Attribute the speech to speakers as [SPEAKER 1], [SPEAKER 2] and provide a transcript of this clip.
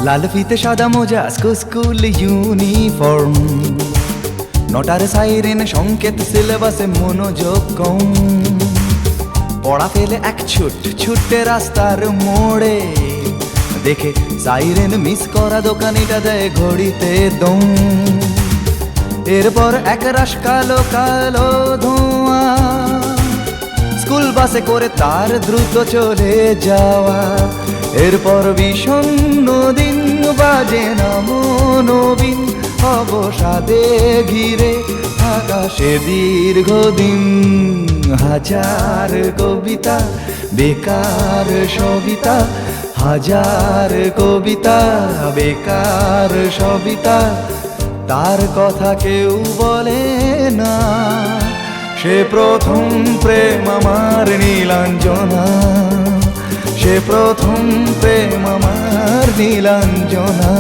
[SPEAKER 1] লাল ফিতে সাদা মোজা স্কুল ইউনিফর্ম, নটার সাইরেন সংকেত সিলেবাসে মনোযোগ কম। পড়া ফেলে এক ছুটে রাস্তার মোড়ে, দেখে সাইরেন মিস করা দোকানিটা দেয় ঘড়িতে দম। এরপর এক রাশ কালো কালো ধোঁয়া, স্কুল বাসে করে তার দ্রুত চলে যাওয়া। এরপর বিষণ্ণ দিন বাজে না মনোবিন, অবসাদে ঘিরে আকাশে দীর্ঘদিন। হাজার কবিতা বেকার সবিতা, হাজার কবিতা বেকার সবিতা, তার কথা কেউ বলে না। সে প্রথম প্রেম আমার নীলাঞ্জনা, সে প্রথম প্রেম আমার নীলাঞ্জনা।